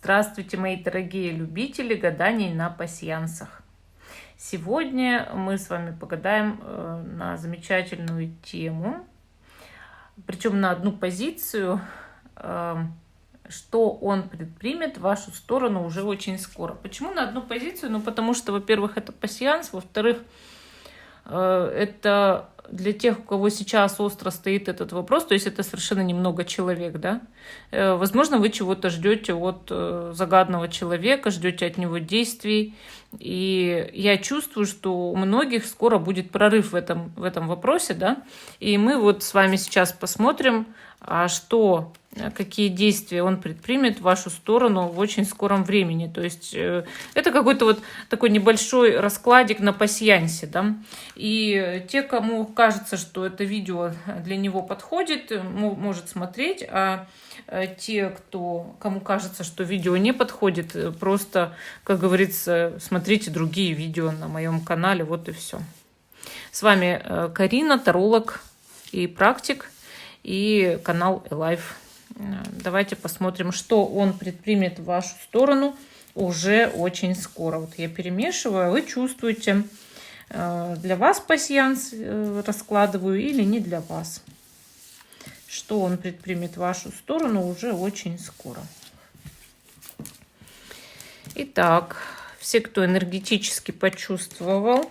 Здравствуйте, мои дорогие любители гаданий на пасьянсах. Сегодня мы с вами погадаем на замечательную тему, причем на одну позицию, что он предпримет в вашу сторону уже очень скоро. Почему на одну позицию? Ну, потому что, во-первых, это пасьянс, во-вторых, это для тех, у кого сейчас остро стоит этот вопрос, то есть это совершенно немного человек, да. Возможно, вы чего-то ждете от загадного человека, ждете от него действий, и я чувствую, что у многих скоро будет прорыв в этом вопросе, да, и мы вот с вами сейчас посмотрим, какие действия он предпримет в вашу сторону в очень скором времени. То есть это какой-то вот такой небольшой раскладик на пасьянсе, да. И те, кому кажется, что это видео для него подходит, может смотреть, а те, кому кажется, что видео не подходит, просто, как говорится, смотрите другие видео на моем канале, вот и все. С вами Карина, таролог и практик, и канал Alive. Давайте посмотрим, что он предпримет в вашу сторону уже очень скоро. Вот я перемешиваю, вы чувствуете, для вас пасьянс раскладываю или не для вас. Что он предпримет в вашу сторону уже очень скоро. Итак, все, кто энергетически почувствовал,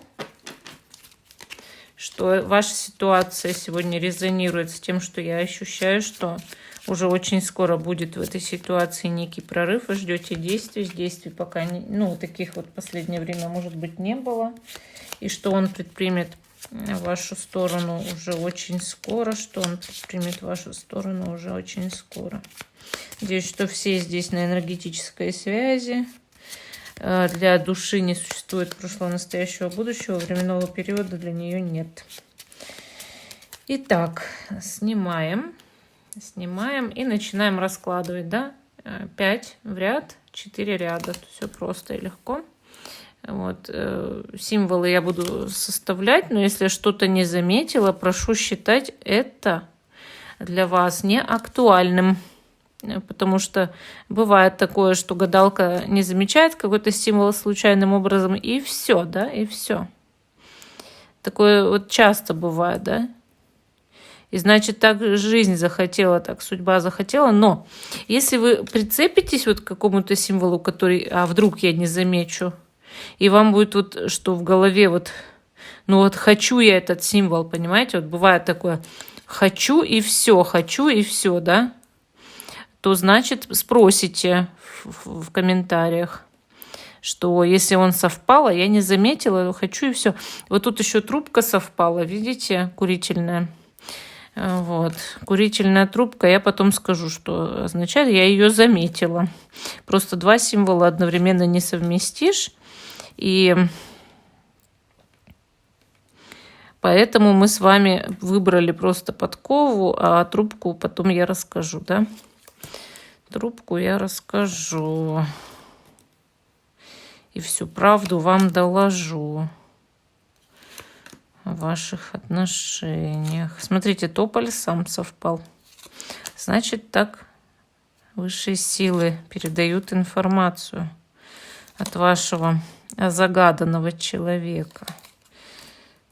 что ваша ситуация сегодня резонирует с тем, что я ощущаю, что уже очень скоро будет в этой ситуации некий прорыв, вы ждете действий, действий пока не, таких вот в последнее время, может быть, не было, и что он предпримет в вашу сторону уже очень скоро, что он предпримет в вашу сторону уже очень скоро. Надеюсь, что все здесь на энергетической связи. Для души не существует прошлого, настоящего, будущего, временного периода для нее нет. Итак, снимаем и начинаем раскладывать, да, 5 в ряд, 4 ряда, все просто и легко. Вот, символы я буду составлять, но если что-то не заметила, прошу считать это для вас не актуальным. Потому что бывает такое, что гадалка не замечает какой-то символ случайным образом, и все, да, и все. Такое вот часто бывает, да. И значит, так жизнь захотела, так судьба захотела. Но если вы прицепитесь вот к какому-то символу, который, вдруг я не замечу, и вам будет вот, что в голове вот, хочу я этот символ, понимаете, вот бывает такое, хочу и все, да, то значит спросите в комментариях, что если он совпал, а я не заметила, хочу и все. Вот тут еще трубка совпала, видите, курительная. Вот, курительная трубка, я потом скажу, что означает, я ее заметила. Просто два символа одновременно не совместишь, и поэтому мы с вами выбрали просто подкову, а трубку потом я расскажу, да. Трубку я расскажу. И всю правду вам доложу о ваших отношениях. Смотрите, тополь сам совпал. Значит, так высшие силы передают информацию от вашего загаданного человека.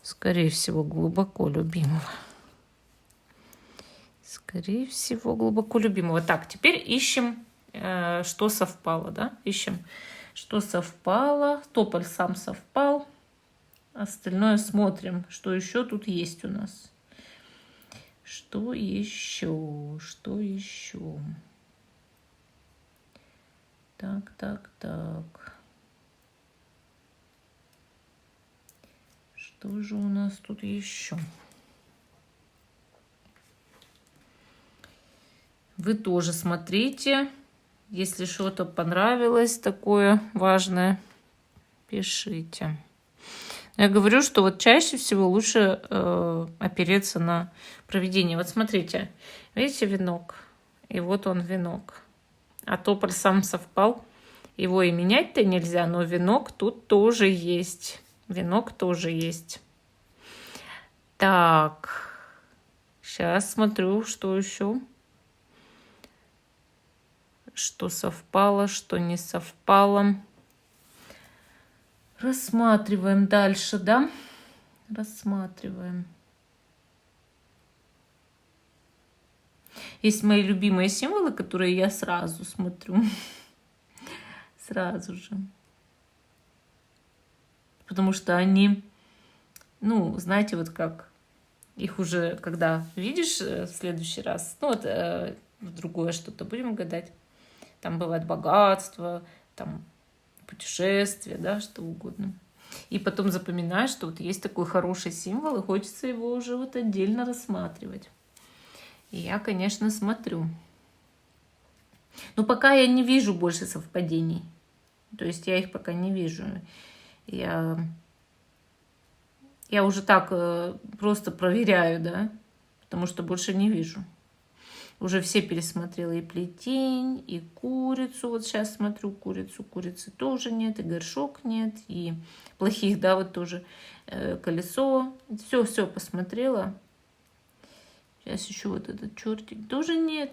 Скорее всего, глубоко любимого. Скорее всего, глубоко любимого. Так, теперь ищем, что совпало, да? Ищем, что совпало. Тополь сам совпал. Остальное смотрим, что еще тут есть у нас. Что еще? Что еще? Так. Что же у нас тут еще? Вы тоже смотрите. Если что-то понравилось такое важное, пишите. Я говорю, что вот чаще всего лучше опереться на провидение. Вот смотрите, видите венок? И вот он венок. А тополь сам совпал. Его и менять-то нельзя, но венок тут тоже есть. Венок тоже есть. Так, сейчас смотрю, что еще. что совпало, что не совпало. Рассматриваем дальше, да? Рассматриваем. Есть мои любимые символы, которые я сразу смотрю. Сразу же. Потому что они, ну, знаете, вот как их уже, когда видишь в следующий раз, ну, вот другое что-то будем гадать. Там бывает богатство, там путешествие, да, что угодно. И потом запоминаешь, что вот есть такой хороший символ, и хочется его уже вот отдельно рассматривать. И я, конечно, смотрю. Но пока я не вижу больше совпадений. То есть я их пока не вижу. Я уже так просто проверяю, да, потому что больше не вижу. Уже все пересмотрела, и плетень, и курицу. Вот сейчас смотрю курицу. Курицы тоже нет, и горшок нет, и плохих, да, вот тоже колесо. Все посмотрела. Сейчас еще вот этот чертик тоже нет.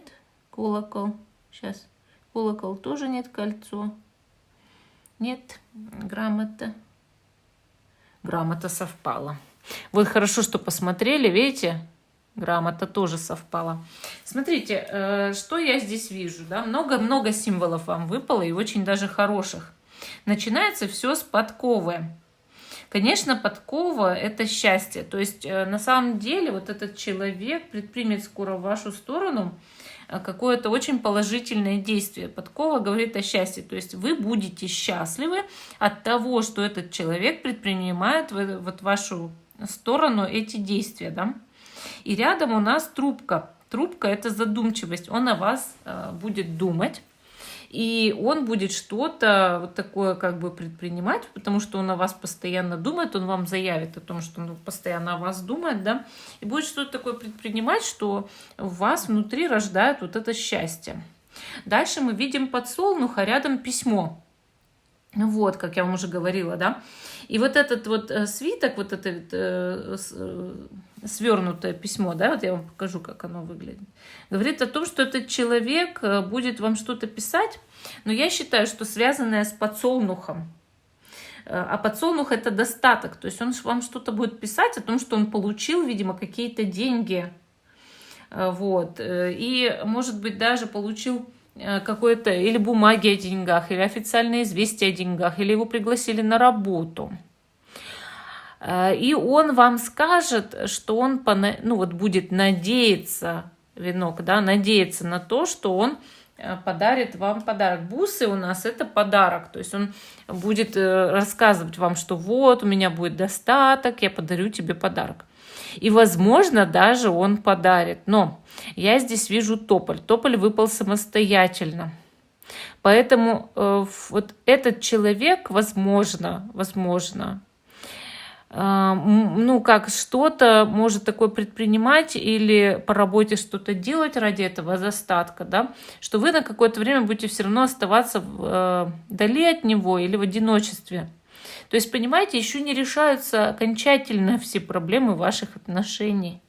Колокол. Сейчас. Колокол тоже нет, кольцо. Нет, грамота. Грамота совпала. Вот хорошо, что посмотрели, видите? Грамота тоже совпала. Смотрите, что я здесь вижу. Да? Много-много символов вам выпало, и очень даже хороших. Начинается все с подковы. Конечно, подкова – это счастье. То есть, на самом деле, вот этот человек предпримет скоро в вашу сторону какое-то очень положительное действие. Подкова говорит о счастье. То есть, вы будете счастливы от того, что этот человек предпринимает вот в вашу сторону эти действия, да? И рядом у нас трубка. Трубка – это задумчивость. Он о вас будет думать. И он будет что-то вот такое как бы предпринимать, потому что он о вас постоянно думает, он вам заявит о том, что он постоянно о вас думает, да, и будет что-то такое предпринимать, что в вас внутри рождает вот это счастье. Дальше мы видим подсолнух, а рядом письмо. Вот, как я вам уже говорила, да. И вот этот вот свиток, вот это свернутое письмо, да, вот я вам покажу, как оно выглядит, говорит о том, что этот человек будет вам что-то писать, но я считаю, что связанное с подсолнухом. А подсолнух – это достаток, то есть он вам что-то будет писать о том, что он получил, видимо, какие-то деньги, вот, и, может быть, даже получил какой-то или бумаги о деньгах, или официальное известие о деньгах, или его пригласили на работу. И он вам скажет, что он будет надеяться, венок, да, надеяться на то, что он подарит вам подарок. Бусы у нас – это подарок. То есть он будет рассказывать вам, что вот, у меня будет достаток, я подарю тебе подарок. И, возможно, даже он подарит. Но я здесь вижу тополь. Тополь выпал самостоятельно. Поэтому вот этот человек, возможно, как что-то может такое предпринимать или по работе что-то делать ради этого достатка, да, что вы на какое-то время будете все равно оставаться вдали от него или в одиночестве. То есть, понимаете, еще не решаются окончательно все проблемы ваших отношений.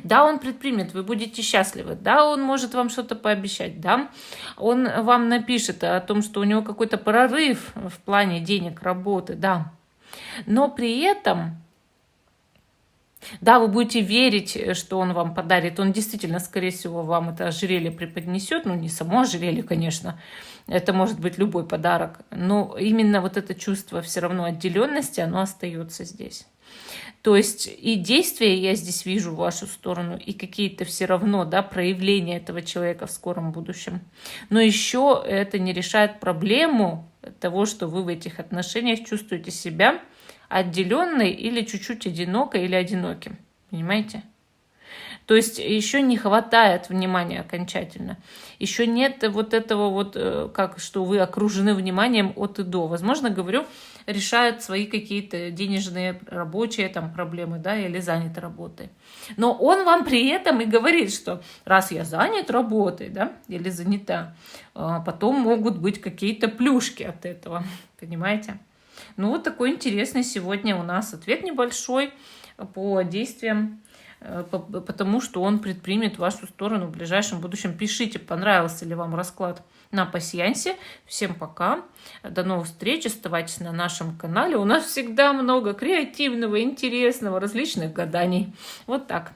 Да, он предпримет, вы будете счастливы. Да, он может вам что-то пообещать. Да, он вам напишет о том, что у него какой-то прорыв в плане денег, работы. Да. Но при этом, да, вы будете верить, что он вам подарит. Он действительно, скорее всего, вам это ожерелье преподнесет. Ну, не само ожерелье, конечно. Это может быть любой подарок. Но именно вот это чувство все равно отделенности, оно остается здесь. То есть и действия я здесь вижу в вашу сторону, и какие-то все равно, да, проявления этого человека в скором будущем. Но еще это не решает проблему того, что вы в этих отношениях чувствуете себя отделенной или чуть-чуть одинокой или одиноким. Понимаете? То есть еще не хватает внимания окончательно. Еще нет вот этого вот, как что вы окружены вниманием от и до. Возможно, говорю, решают свои какие-то денежные, рабочие там проблемы, да, или заняты работой. Но он вам при этом и говорит, что раз я занят работой, да, или занята, потом могут быть какие-то плюшки от этого. Понимаете? Ну, вот такой интересный сегодня у нас ответ небольшой по действиям, потому что он предпримет в вашу сторону в ближайшем будущем. Пишите, понравился ли вам расклад. на пасьянсе. Всем пока. До новых встреч. Оставайтесь на нашем канале. У нас всегда много креативного, интересного, различных гаданий. Вот так.